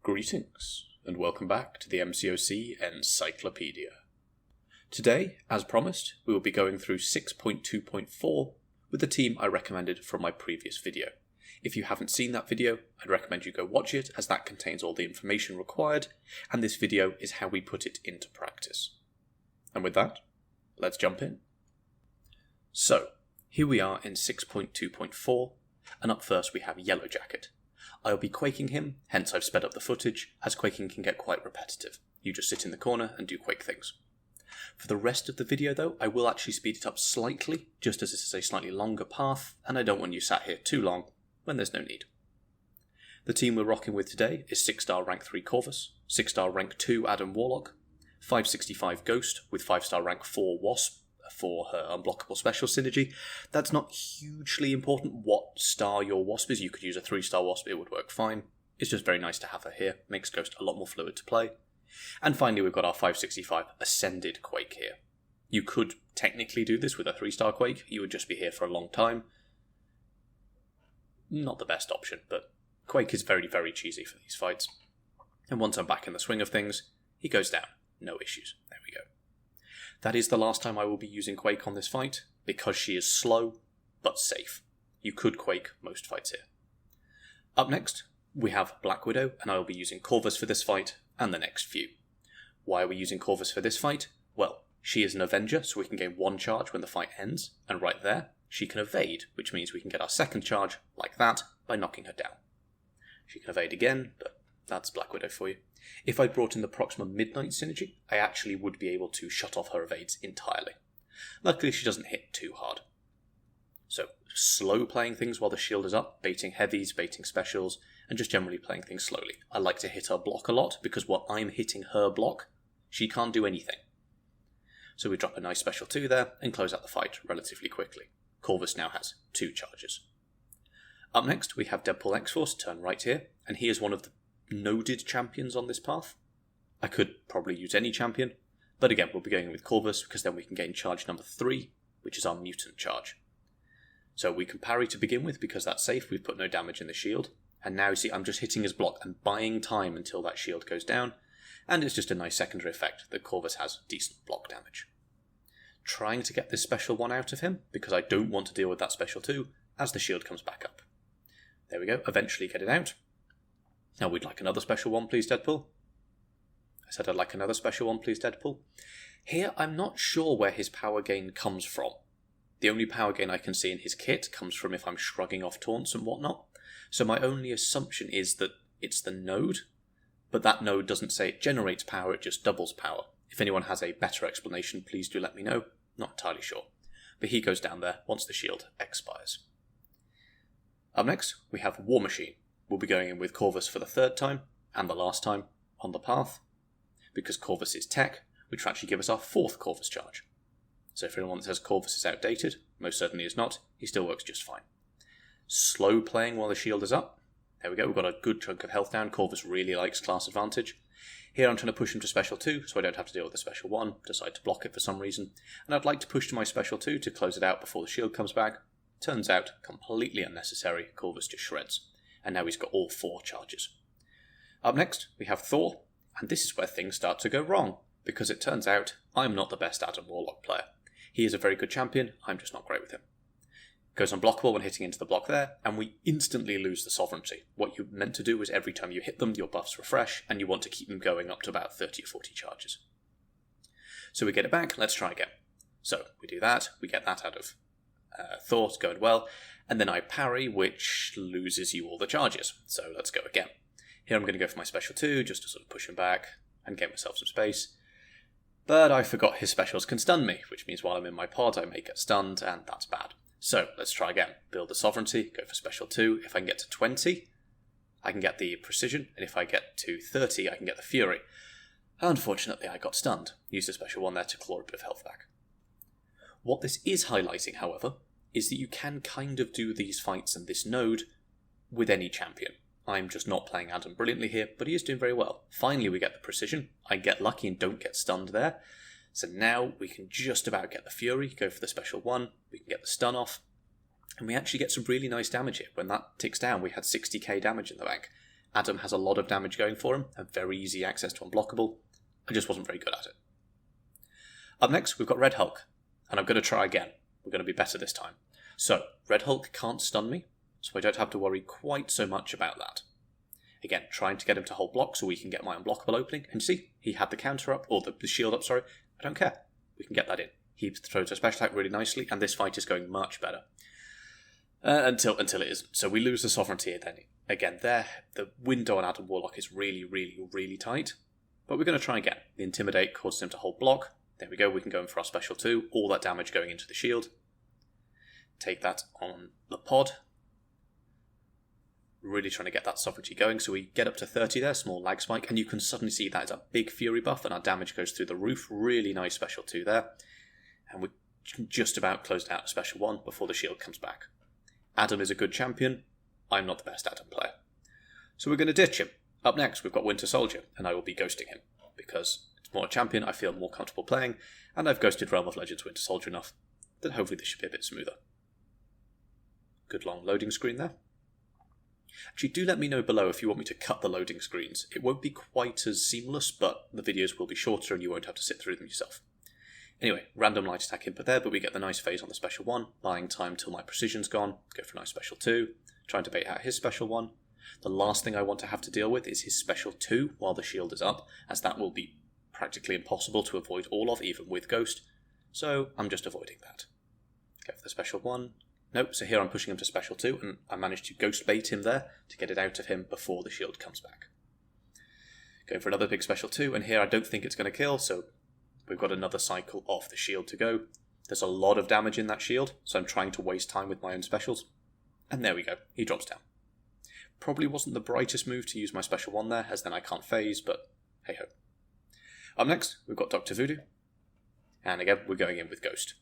Greetings, and welcome back to the MCOC Encyclopedia. Today, as promised, we will be going through 6.2.4 with the team I recommended from my previous video. If you haven't seen that video, I'd recommend you go watch it, as that contains all the information required, and this video is how we put it into practice. And with that, let's jump in. So, here we are in 6.2.4, and up first we have Yellow Jacket. I'll be quaking him, hence I've sped up the footage, as quaking can get quite repetitive. You just sit in the corner and do quake things. For the rest of the video though, I will actually speed it up slightly, just as this is a slightly longer path, and I don't want you sat here too long when there's no need. The team we're rocking with today is 6-star rank 3 Corvus, 6-star rank 2 Adam Warlock, 565 Ghost with 5-star rank 4 Wasp, for her unblockable special synergy. That's not hugely important what star your Wasp is. You could use a 3-star Wasp, it would work fine. It's just very nice to have her here, makes Ghost a lot more fluid to play. And finally we've got our 565 Ascended Quake here. You could technically do this with a 3-star Quake, you would just be here for a long time. Not the best option, but Quake is very, very cheesy for these fights. And once I'm back in the swing of things, he goes down. No issues. There we go. That is the last time I will be using Quake on this fight, because she is slow, but safe. You could Quake most fights here. Up next, we have Black Widow, and I will be using Corvus for this fight, and the next few. Why are we using Corvus for this fight? Well, she is an Avenger, so we can gain 1 charge when the fight ends, and right there, she can evade, which means we can get our 2nd charge, like that, by knocking her down. She can evade again, but that's Black Widow for you. If I brought in the Proxima Midnight synergy, I actually would be able to shut off her evades entirely. Luckily, she doesn't hit too hard. So, slow playing things while the shield is up, baiting heavies, baiting specials, and just generally playing things slowly. I like to hit her block a lot, because while I'm hitting her block, she can't do anything. So we drop a nice special 2 there, and close out the fight relatively quickly. Corvus now has 2 charges. Up next, we have Deadpool X-Force, turn right here, and he is one of the noded champions on this path. I could probably use any champion, but again we'll be going with Corvus because then we can gain charge number 3, which is our mutant charge. So we can parry to begin with because that's safe, we've put no damage in the shield, and now you see I'm just hitting his block and buying time until that shield goes down, and it's just a nice secondary effect that Corvus has decent block damage. Trying to get this special 1 out of him because I don't want to deal with that special 2 as the shield comes back up. There we go, eventually get it out. Now we'd like another special 1 please Deadpool. I said I'd like another special 1 please Deadpool. Here I'm not sure where his power gain comes from. The only power gain I can see in his kit comes from if I'm shrugging off taunts and whatnot. So my only assumption is that it's the node, but that node doesn't say it generates power, it just doubles power. If anyone has a better explanation, please do let me know. Not entirely sure. But he goes down there once the shield expires. Up next, we have Warmachine. We'll be going in with Corvus for the 3rd time, and the last time, on the path, because Corvus is tech, which will actually give us our 4th Corvus charge. So for anyone that says Corvus is outdated, most certainly is not, he still works just fine. Slow playing while the shield is up. There we go, we've got a good chunk of health down. Corvus really likes class advantage. Here I'm trying to push him to special 2, so I don't have to deal with the special 1, decide to block it for some reason, and I'd like to push to my special 2 to close it out before the shield comes back. Turns out, completely unnecessary, Corvus just shreds. And now he's got all 4 charges. Up next, we have Thor, and this is where things start to go wrong, because it turns out I'm not the best Adam Warlock player. He is a very good champion, I'm just not great with him. Goes unblockable when hitting into the block there, and we instantly lose the sovereignty. What you're meant to do is every time you hit them, your buffs refresh, and you want to keep them going up to about 30 or 40 charges. So we get it back, let's try again. So we do that, we get that out of Thor, it's going well, and then I parry, which loses you all the charges. So let's go again. Here I'm going to go for my special 2, just to sort of push him back and get myself some space. But I forgot his specials can stun me, which means while I'm in my pod I may get stunned, and that's bad. So let's try again. Build the sovereignty, go for special 2. If I can get to 20, I can get the precision, and if I get to 30, I can get the fury. Unfortunately, I got stunned. Used the special 1 there to claw a bit of health back. What this is highlighting, however, is that you can kind of do these fights and this node with any champion. I'm just not playing Adam brilliantly here, but he is doing very well. Finally we get the precision, I get lucky and don't get stunned there. So now we can just about get the fury, go for the special 1, we can get the stun off, and we actually get some really nice damage here. When that ticks down, we had 60k damage in the bank, Adam has a lot of damage going for him, and very easy access to unblockable. I just wasn't very good at it. Up next, we've got Red Hulk, and I'm going to try again. We're going to be better this time. So, Red Hulk can't stun me, so I don't have to worry quite so much about that. Again, trying to get him to hold block so we can get my unblockable opening, and see, he had the counter up, or the shield up, sorry. I don't care. We can get that in. He throws a special attack really nicely, and this fight is going much better. Until it isn't. So we lose the sovereignty then. Again, there, the window on Adam Warlock is really, really, really tight. But we're going to try again. The Intimidate causes him to hold block. There we go, we can go in for our special 2. All that damage going into the shield. Take that on the pod. Really trying to get that sovereignty going. So we get up to 30 there, small lag spike. And you can suddenly see that is a big fury buff and our damage goes through the roof. Really nice special 2 there. And we just about closed out a special 1 before the shield comes back. Adam is a good champion. I'm not the best Adam player. So we're going to ditch him. Up next, we've got Winter Soldier, and I will be ghosting him, because it's more a champion I feel more comfortable playing, and I've ghosted Realm of Legends Winter Soldier enough that hopefully this should be a bit smoother. Good long loading screen there. Actually, do let me know below if you want me to cut the loading screens. It won't be quite as seamless, but the videos will be shorter and you won't have to sit through them yourself. Anyway, random light attack input there, but we get the nice phase on the special 1, buying time till my precision's gone, go for a nice special 2, trying to bait out his special 1. The last thing I want to have to deal with is his special 2 while the shield is up, as that will be practically impossible to avoid all of, even with Ghost, so I'm just avoiding that. Go for the special 1. Nope, so here I'm pushing him to special 2, and I managed to Ghost bait him there to get it out of him before the shield comes back. Going for another big special 2, and here I don't think it's going to kill, so we've got another cycle of the shield to go. There's a lot of damage in that shield, so I'm trying to waste time with my own specials. And there we go, he drops down. Probably wasn't the brightest move to use my special 1 there, as then I can't phase, but hey ho. Up next, we've got Dr. Voodoo. And again, we're going in with Ghost.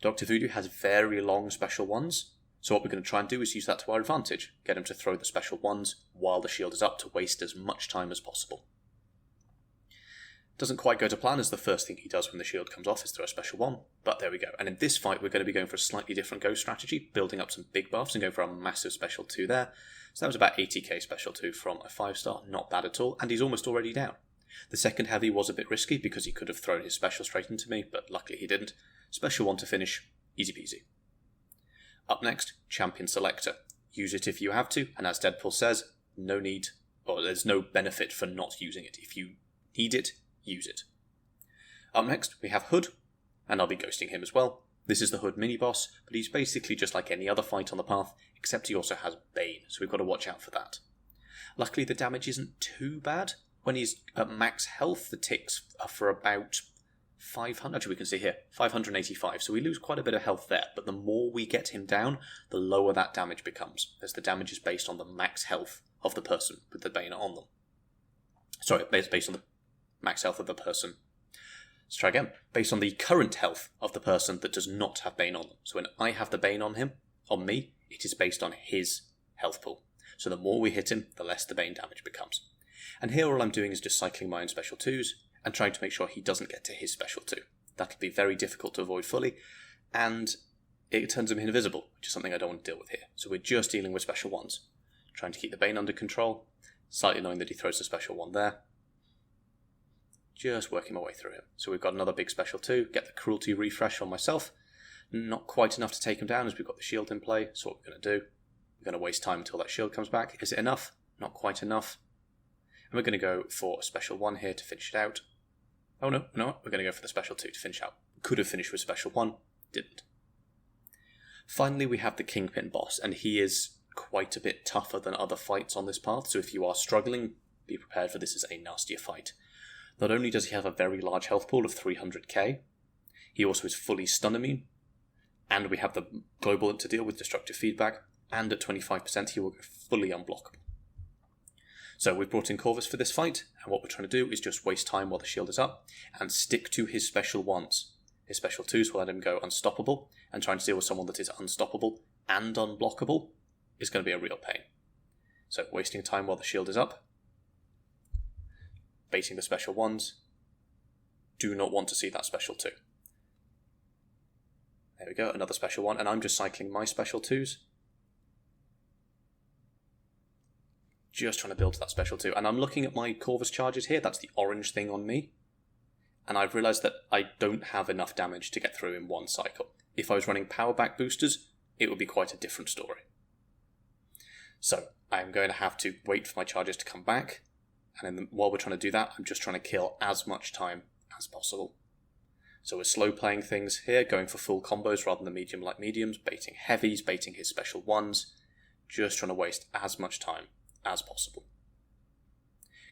Dr. Voodoo has very long special 1s, so what we're going to try and do is use that to our advantage. Get him to throw the special 1s while the shield is up to waste as much time as possible. Doesn't quite go to plan, as the first thing he does when the shield comes off is throw a special 1, but there we go. And in this fight, we're going to be going for a slightly different Ghost strategy, building up some big buffs and going for a massive special 2 there. So that was about 80k special 2 from a 5-star, not bad at all, and he's almost already down. The second heavy was a bit risky because he could have thrown his special straight into me, but luckily he didn't. Special 1 to finish, easy peasy. Up next, Champion Selector. Use it if you have to, and as Deadpool says, no need, or there's no benefit for not using it. If you need it, use it. Up next, we have Hood, and I'll be ghosting him as well. This is the Hood mini-boss, but he's basically just like any other fight on the path, except he also has Bane, so we've got to watch out for that. Luckily, the damage isn't too bad. When he's at max health, the ticks are for about 500, actually we can see here, 585, so we lose quite a bit of health there, but the more we get him down, the lower that damage becomes, as the damage is based on the max health of the person with the Bane on them. Sorry, based on the max health of the person. Let's try again. Based on the current health of the person that does not have Bane on them. So when I have the Bane on me, it is based on his health pool. So the more we hit him, the less the Bane damage becomes. And here all I'm doing is just cycling my own special 2s and trying to make sure he doesn't get to his special 2. That'll be very difficult to avoid fully, and it turns him invisible, which is something I don't want to deal with here. So we're just dealing with special 1s. Trying to keep the Bane under control. Slightly annoying that he throws the special 1 there. Just working my way through him. So we've got another big special 2. Get the cruelty refresh on myself. Not quite enough to take him down as we've got the shield in play. So what we're going to do, we're going to waste time until that shield comes back. Is it enough? Not quite enough. And we're going to go for a special 1 here to finish it out. Oh no, we're going to go for the special 2 to finish out. Could have finished with special 1, didn't. Finally, we have the Kingpin boss, and he is quite a bit tougher than other fights on this path, so if you are struggling, be prepared for this as a nastier fight. Not only does he have a very large health pool of 300k, he also is fully stun immune, and we have the global to deal with destructive feedback, and at 25% he will go fully unblockable. So we've brought in Corvus for this fight, and what we're trying to do is just waste time while the shield is up, and stick to his special 1s. His special 2s will let him go unstoppable, and trying to deal with someone that is unstoppable and unblockable is going to be a real pain. So wasting time while the shield is up, baiting the special 1s, do not want to see that special 2. There we go, another special 1, and I'm just cycling my special 2s. Just trying to build that special 2. And I'm looking at my Corvus charges here. That's the orange thing on me. And I've realised that I don't have enough damage to get through in one cycle. If I was running power back boosters, it would be quite a different story. So I'm going to have to wait for my charges to come back. And while we're trying to do that, I'm just trying to kill as much time as possible. So we're slow playing things here, going for full combos rather than medium like mediums, baiting heavies, baiting his special 1s. Just trying to waste as much time as possible.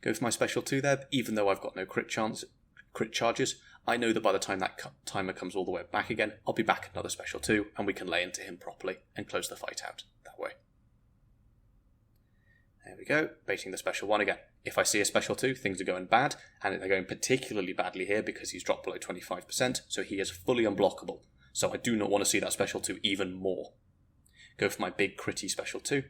Go for my special 2 there, even though I've got no crit charges. I know that by the time that timer comes all the way back again, I'll be back at another special 2, and we can lay into him properly and close the fight out that way. There we go, baiting the special 1 again. If I see a special 2, things are going bad, and they're going particularly badly here because he's dropped below 25%, so he is fully unblockable. So I do not want to see that special 2 even more. Go for my big critty special 2.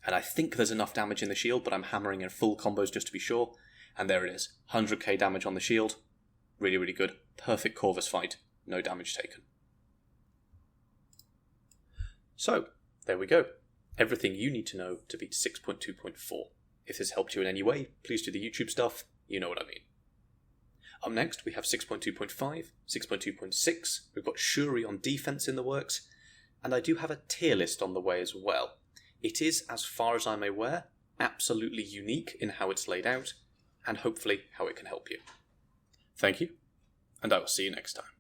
And I think there's enough damage in the shield, but I'm hammering in full combos just to be sure. And there it is, 100k damage on the shield. Really, really good. Perfect Corvus fight. No damage taken. So, there we go. Everything you need to know to beat 6.2.4. If this helped you in any way, please do the YouTube stuff. You know what I mean. Up next, we have 6.2.5, 6.2.6. We've got Shuri on defense in the works. And I do have a tier list on the way as well. It is, as far as I'm aware, absolutely unique in how it's laid out, and hopefully how it can help you. Thank you, and I will see you next time.